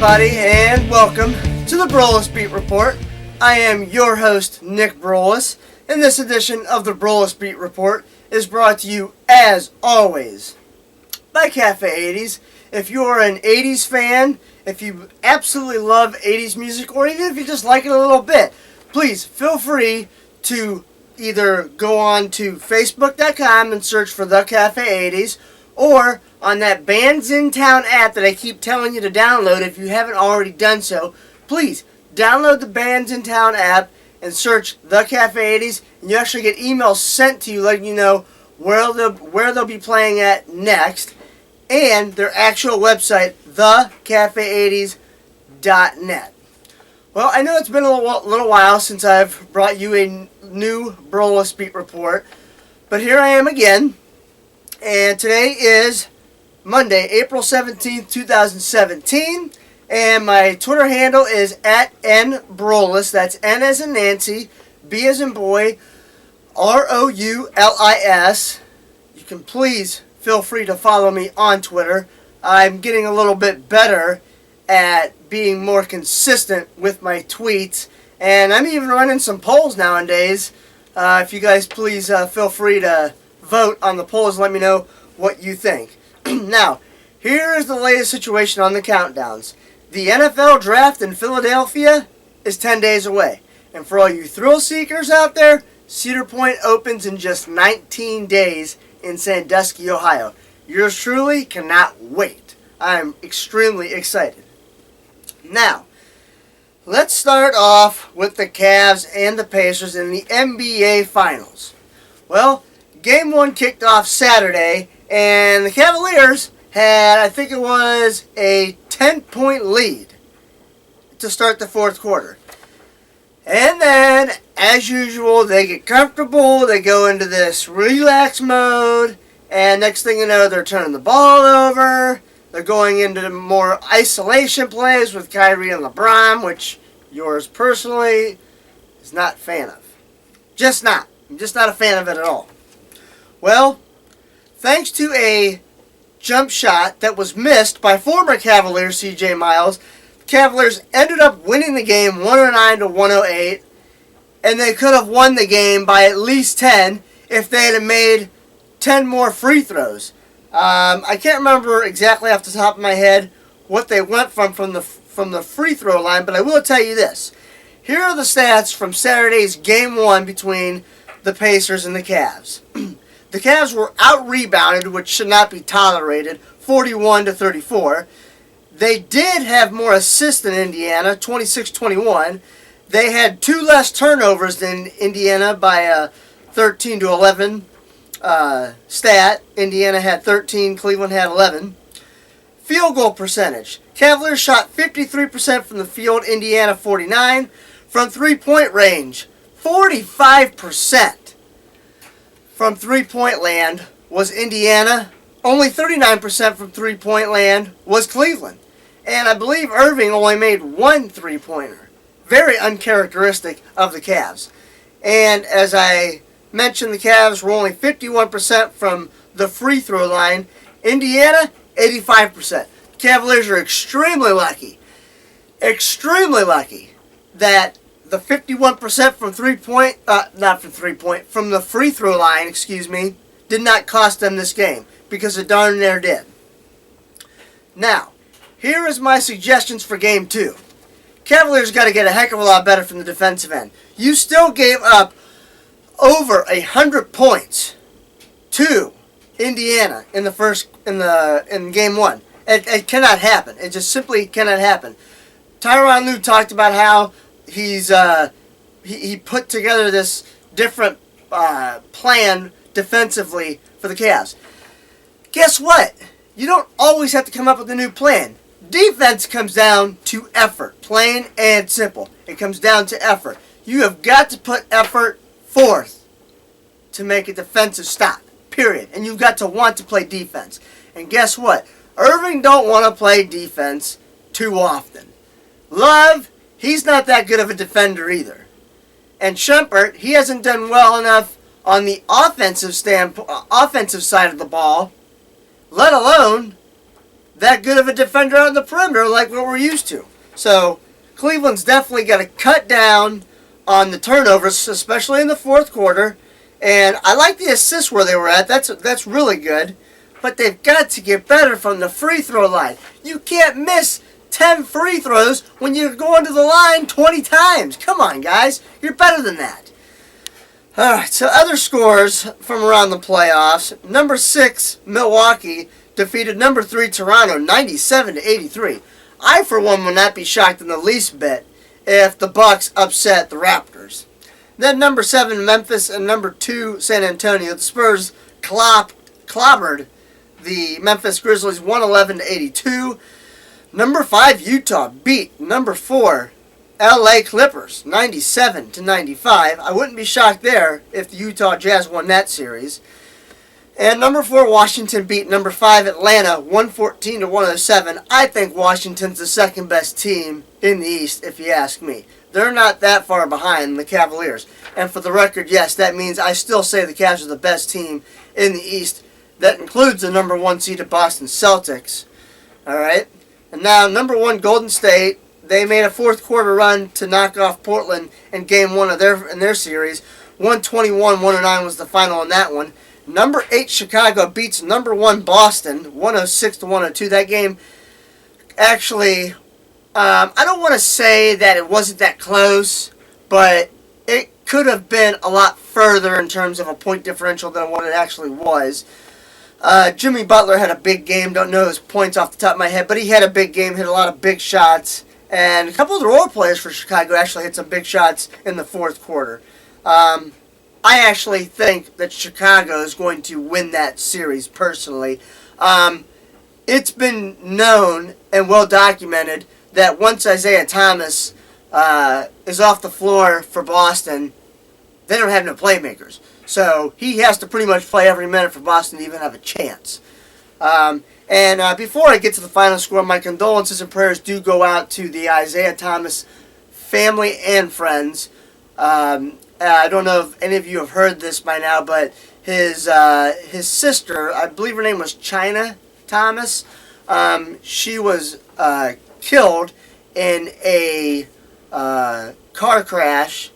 everybody, and welcome to the Broulis Beat Report. I am your host, Nick Broulis, and this edition of the Broulis Beat Report is brought to you, as always, by Cafe 80s. If you're an 80s fan, if you absolutely love 80s music, or even if you just like it a little bit, please feel free to either go on to Facebook.com and search for The Cafe 80s, or on that Bands in Town app that I keep telling you to download. If you haven't already done so, please download the Bands in Town app and search The Cafe 80s, and you actually get emails sent to you letting you know where they'll be playing at next, and their actual website, thecafe80s.net. Well, I know it's been a little while since I've brought you a new Broulis Beat Report, but here I am again, and today is Monday, April 17th, 2017, and my Twitter handle is @nbroulis. That's N as in Nancy, B as in boy, ROULIS. You can please feel free to follow me on Twitter. I'm getting a little bit better at being more consistent with my tweets, and I'm even running some polls nowadays. If you guys please feel free to vote on the polls, let me know what you think. Now, here is the latest situation on the countdowns. The NFL draft in Philadelphia is 10 days away. And for all you thrill seekers out there, Cedar Point opens in just 19 days in Sandusky, Ohio. Yours truly cannot wait. I'm extremely excited. Now, let's start off with the Cavs and the Pacers in the NBA Finals. Well, Game 1 kicked off Saturday, and the Cavaliers had, I think it was, a 10-point lead to start the fourth quarter. And then, as usual, they get comfortable, they go into this relax mode, and next thing you know, they're turning the ball over, they're going into more isolation plays with Kyrie and LeBron, which yours personally is not a fan of. Just not. I'm just not a fan of it at all. Well, thanks to a jump shot that was missed by former Cavalier C.J. Miles, the Cavaliers ended up winning the game 109-108, and they could have won the game by at least 10 if they had made 10 more free throws. I can't remember exactly off the top of my head what they went from the free throw line, but I will tell you this. Here are the stats from Saturday's Game 1 between the Pacers and the Cavs. The Cavs were out-rebounded, which should not be tolerated, 41-34. They did have more assists than Indiana, 26-21. They had 2 less turnovers than Indiana by a 13-11 stat. Indiana had 13, Cleveland had 11. Field goal percentage. Cavaliers shot 53% from the field, Indiana 49%. From three-point range, 45%. From three-point land was Indiana. Only 39% from three-point land was Cleveland. And I believe Irving only made 1 three-pointer. Very uncharacteristic of the Cavs. And as I mentioned, the Cavs were only 51% from the free throw line. Indiana, 85%. The Cavaliers are extremely lucky that the 51% from from the free throw line, did not cost them this game, because it darn near did. Now, here is my suggestions for Game 2. Cavaliers got to get a heck of a lot better from the defensive end. You still gave up over 100 points to Indiana in Game 1. It cannot happen. It just simply cannot happen. Tyronn Lue talked about how he put together this different plan defensively for the Cavs. Guess what? You don't always have to come up with a new plan. Defense comes down to effort, plain and simple. It comes down to effort. You have got to put effort forth to make a defensive stop, period. And you've got to want to play defense. And guess what? Irving don't want to play defense too often. Love, he's not that good of a defender either. And Shumpert, he hasn't done well enough on the offensive side of the ball, let alone that good of a defender on the perimeter like what we're used to. So Cleveland's definitely got to cut down on the turnovers, especially in the fourth quarter. And I like the assists where they were at. That's really good. But they've got to get better from the free throw line. You can't miss 10 free throws when you're going to the line 20 times. Come on, guys. You're better than that. All right, so other scores from around the playoffs. Number 6, Milwaukee defeated number 3, Toronto, 97-83. I, for one, would not be shocked in the least bit if the Bucks upset the Raptors. Then number 7, Memphis, and number 2, San Antonio. The Spurs clobbered the Memphis Grizzlies 111-82. Number 5, Utah beat number 4, LA Clippers 97-95. I wouldn't be shocked there if the Utah Jazz won that series. And number 4, Washington beat number 5, Atlanta 114-107. I think Washington's the second best team in the East, if you ask me. They're not that far behind the Cavaliers. And for the record, yes, that means I still say the Cavs are the best team in the East. That includes the number 1 seeded Boston Celtics. All right. And now, number 1, Golden State. They made a fourth quarter run to knock off Portland in game 1 of their series. 121-109 was the final in that one. Number 8, Chicago beats number 1, Boston 106-102. That game actually, I don't want to say that it wasn't that close, but it could have been a lot further in terms of a point differential than what it actually was. Jimmy Butler had a big game. Don't know his points off the top of my head, but he had a big game, hit a lot of big shots. And a couple of the role players for Chicago actually hit some big shots in the fourth quarter. I actually think that Chicago is going to win that series personally. It's been known and well documented that once Isaiah Thomas is off the floor for Boston, they don't have no playmakers. So he has to pretty much play every minute for Boston to even have a chance. And before I get to the final score, my condolences and prayers do go out to the Isaiah Thomas family and friends. I don't know if any of you have heard this by now, but his sister, I believe her name was China Thomas, she was killed in a car crash.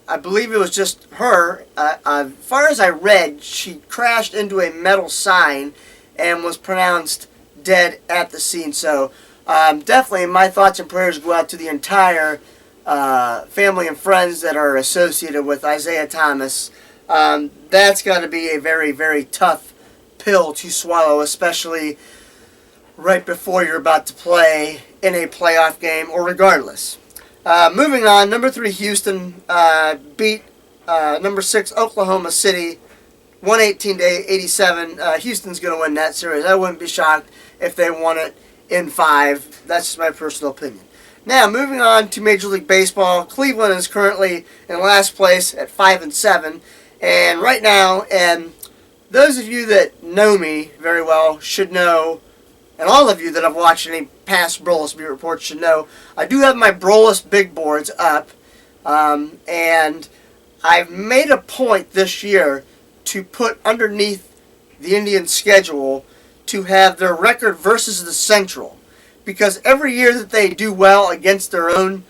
I believe it was just her. As far as I read, she crashed into a metal sign and was pronounced dead at the scene. So definitely my thoughts and prayers go out to the entire family and friends that are associated with Isaiah Thomas. That's got to be a very, very tough pill to swallow, especially right before you're about to play in a playoff game or regardless. Moving on, number 3 Houston beat number 6 Oklahoma City 118-87. Houston's going to win that series. I wouldn't be shocked if they won it in 5. That's just my personal opinion. Now, moving on to Major League Baseball, Cleveland is currently in last place at 5-7. And right now, and those of you that know me very well should know, and all of you that have watched any past Broulis Beat Reports should know, I do have my Broulis big boards up. And I've made a point this year to put underneath the Indians' schedule to have their record versus the Central. Because every year that they do well against their own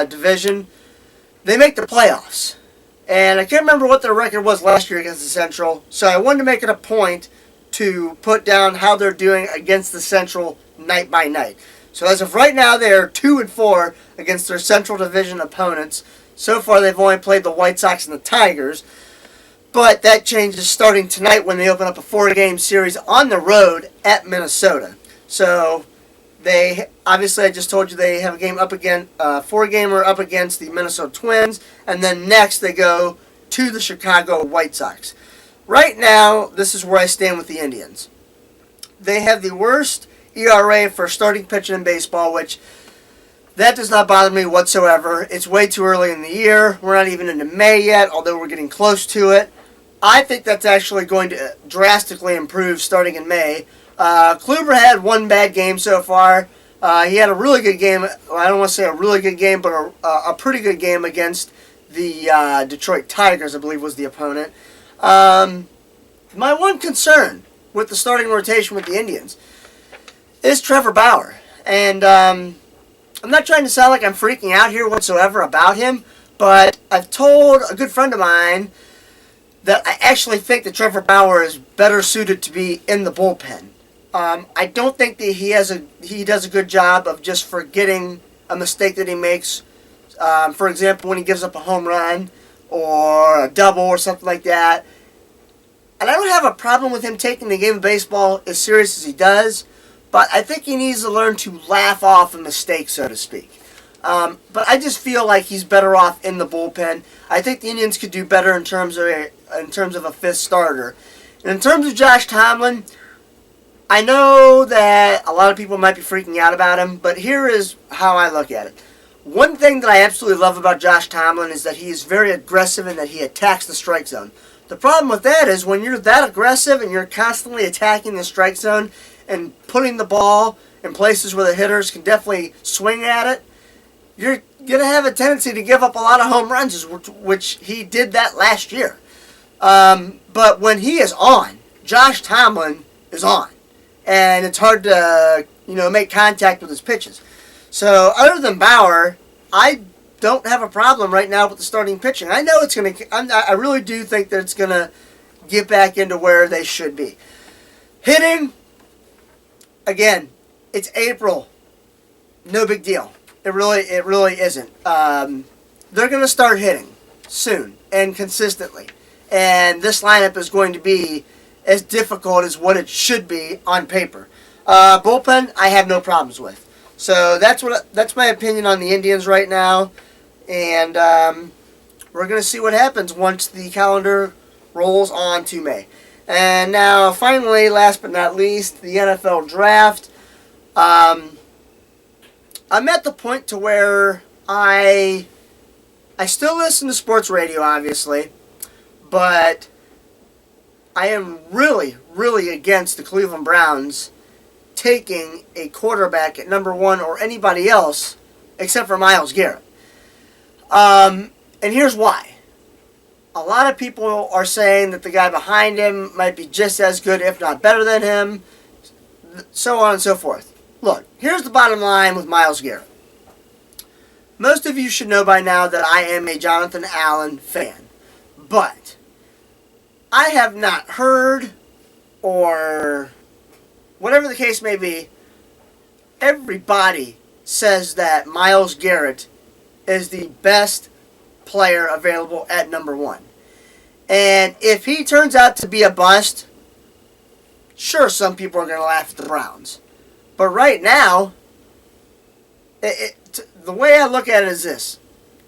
division, they make the playoffs. And I can't remember what their record was last year against the Central, so I wanted to make it a point to put down how they're doing against the Central night by night. So as of right now, they are 2-4 against their Central Division opponents. So far, they've only played the White Sox and the Tigers. But that changes starting tonight when they open up a 4-game series on the road at Minnesota. So they, obviously I just told you they have a game up again, 4-gamer up against the Minnesota Twins. And then next they go to the Chicago White Sox. Right now, this is where I stand with the Indians. They have the worst ERA for starting pitching in baseball, which that does not bother me whatsoever. It's way too early in the year. We're not even into May yet, although we're getting close to it. I think that's actually going to drastically improve starting in May. Kluber had one bad game so far. He had a really good game. Well, I don't want to say a really good game, but a pretty good game against the Detroit Tigers, I believe was the opponent. My one concern with the starting rotation with the Indians is Trevor Bauer. And I'm not trying to sound like I'm freaking out here whatsoever about him, but I've told a good friend of mine that I actually think that Trevor Bauer is better suited to be in the bullpen. I don't think that he does a good job of just forgetting a mistake that he makes. For example, when he gives up a home run or a double or something like that. And I don't have a problem with him taking the game of baseball as serious as he does, but I think he needs to learn to laugh off a mistake, so to speak. But I just feel like he's better off in the bullpen. I think the Indians could do better in terms of a fifth starter. And in terms of Josh Tomlin, I know that a lot of people might be freaking out about him, but here is how I look at it. One thing that I absolutely love about Josh Tomlin is that he is very aggressive and that he attacks the strike zone. The problem with that is when you're that aggressive and you're constantly attacking the strike zone and putting the ball in places where the hitters can definitely swing at it, you're going to have a tendency to give up a lot of home runs, which he did that last year. But when he is on, Josh Tomlin is on. And it's hard to, make contact with his pitches. So other than Bauer, I don't have a problem right now with the starting pitching. I know it's going to, I really do think that it's going to get back into where they should be. Hitting, again, it's April. No big deal. It really isn't. They're going to start hitting soon and consistently. And this lineup is going to be as difficult as what it should be on paper. Bullpen, I have no problems with. So that's my opinion on the Indians right now. And we're going to see what happens once the calendar rolls on to May. And now, finally, last but not least, the NFL Draft. I'm at the point to where I still listen to sports radio, obviously, but I am really, really against the Cleveland Browns taking a quarterback at number 1 or anybody else except for Myles Garrett. And here's why. A lot of people are saying that the guy behind him might be just as good, if not better than him, so on and so forth. Look, here's the bottom line with Myles Garrett. Most of you should know by now that I am a Jonathan Allen fan. But I have not heard, or whatever the case may be, everybody says that Myles Garrett is the best player available at number 1. And if he turns out to be a bust, sure, some people are going to laugh at the Browns. But right now, the way I look at it is this.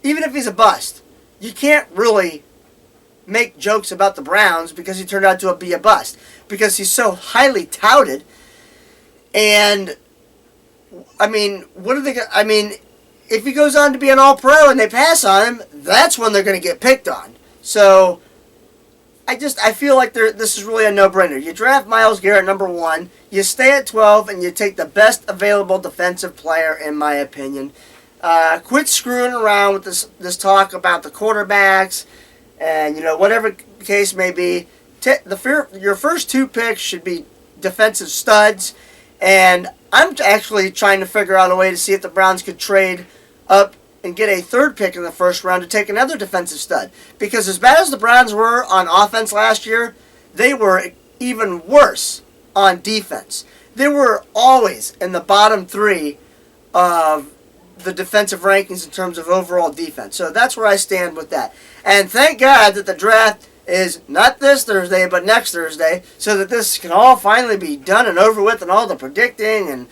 Even if he's a bust, you can't really make jokes about the Browns because he turned out to be a bust. Because he's so highly touted. And, if he goes on to be an all-pro and they pass on him, that's when they're going to get picked on. So, I feel like this is really a no-brainer. You draft Myles Garrett number 1, you stay at 12, and you take the best available defensive player, in my opinion. Quit screwing around with this talk about the quarterbacks, and whatever the case may be. Your first 2 picks should be defensive studs, and I'm actually trying to figure out a way to see if the Browns could trade up and get a 3rd pick in the first round to take another defensive stud. Because as bad as the Browns were on offense last year, they were even worse on defense. They were always in the bottom 3 of the defensive rankings in terms of overall defense. So that's where I stand with that. And thank God that the draft is not this Thursday, but next Thursday, so that this can all finally be done and over with, and all the predicting and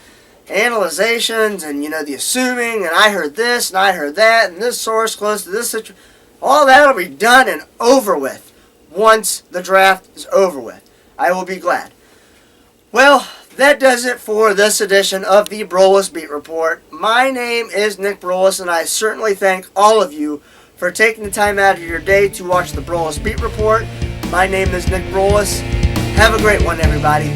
analyzations and, the assuming, and I heard this and I heard that, and this source close to this situation. All that will be done and over with once the draft is over with. I will be glad. Well, that does it for this edition of the Broulis Beat Report. My name is Nick Broulis, and I certainly thank all of you for taking the time out of your day to watch the Broulis Beat Report. My name is Nick Broulis. Have a great one, everybody.